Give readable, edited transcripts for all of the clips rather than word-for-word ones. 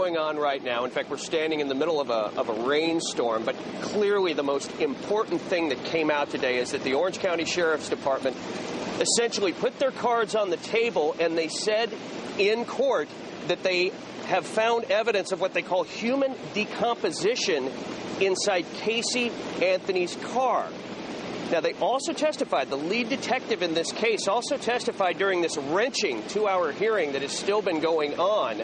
Going on right now. In fact, we're standing in the middle of a rainstorm, but clearly the most important thing that came out today is that the Orange County Sheriff's Department essentially put their cards on the table, and they said in court that they have found evidence of what they call human decomposition inside Casey Anthony's car. Now, they also testified, the lead detective in this case also testified during this wrenching 2-hour hearing that has still been going on.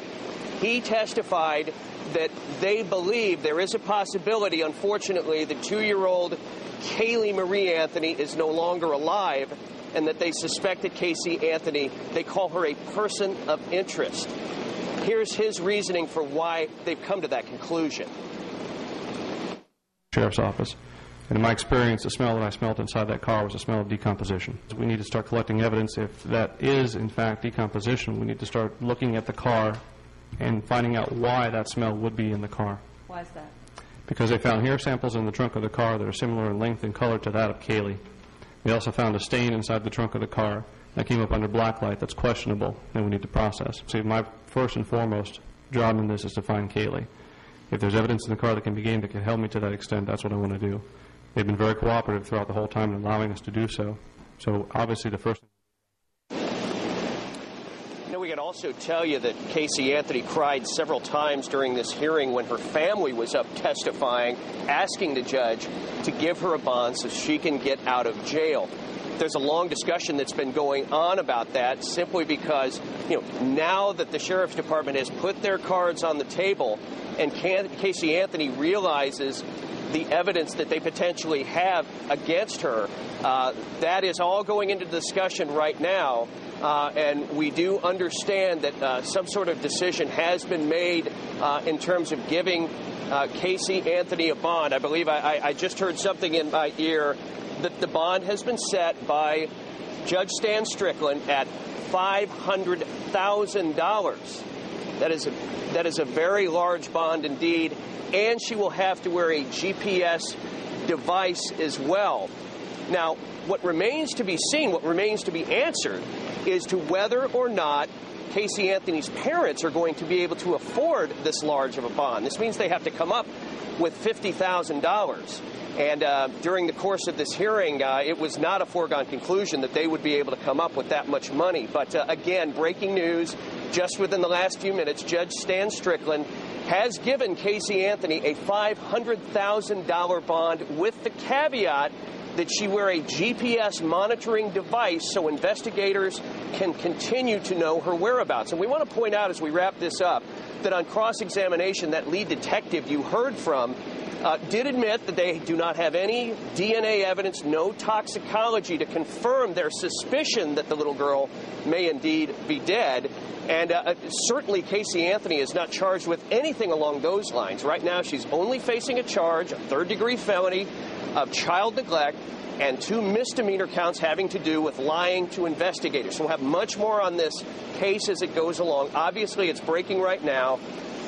He testified that they believe there is a possibility, unfortunately, that 2-year-old Kaylee Marie Anthony is no longer alive, and that they suspect that Casey Anthony, they call her a person of interest. Here's his reasoning for why they've come to that conclusion. Sheriff's Office. And in my experience, the smell that I smelled inside that car was a smell of decomposition. We need to start collecting evidence. If that is, in fact, decomposition, we need to start looking at the car and finding out why that smell would be in the car. Why is that? Because they found hair samples in the trunk of the car that are similar in length and color to that of Kaylee. They also found a stain inside the trunk of the car that came up under black light that's questionable and we need to process. See, my first and foremost job in this is to find Kaylee. If there's evidence in the car that can be gained that can help me to that extent, that's what I want to do. They've been very cooperative throughout the whole time in allowing us to do so. So obviously the first... Now, we can also tell you that Casey Anthony cried several times during this hearing when her family was up testifying, asking the judge to give her a bond so she can get out of jail. There's a long discussion that's been going on about that simply because, now that the Sheriff's Department has put their cards on the table and Casey Anthony realizes the evidence that they potentially have against her, that is all going into discussion right now. And we do understand that some sort of decision has been made in terms of giving Casey Anthony a bond. I believe I just heard something in my ear that the bond has been set by Judge Stan Strickland at $500,000. That is a very large bond indeed, and she will have to wear a GPS device as well. Now, what remains to be seen, what remains to be answered, is to whether or not Casey Anthony's parents are going to be able to afford this large of a bond. This means they have to come up with $50,000. And during the course of this hearing, it was not a foregone conclusion that they would be able to come up with that much money. But again, breaking news, just within the last few minutes, Judge Stan Strickland has given Casey Anthony a $500,000 bond with the caveat that she wear a GPS monitoring device so investigators can continue to know her whereabouts. And we want to point out as we wrap this up that on cross-examination, that lead detective you heard from did admit that they do not have any DNA evidence, no toxicology to confirm their suspicion that the little girl may indeed be dead. And certainly Casey Anthony is not charged with anything along those lines. Right now, she's only facing a charge, a third-degree felony of child neglect, and 2 misdemeanor counts having to do with lying to investigators. So we'll have much more on this case as it goes along. Obviously, it's breaking right now.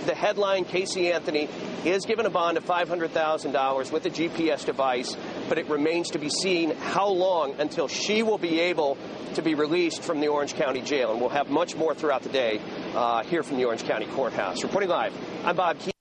The headline, Casey Anthony is given a bond of $500,000 with a GPS device, but it remains to be seen how long until she will be able to be released from the Orange County Jail. And we'll have much more throughout the day here from the Orange County Courthouse. Reporting live, I'm Bob Key.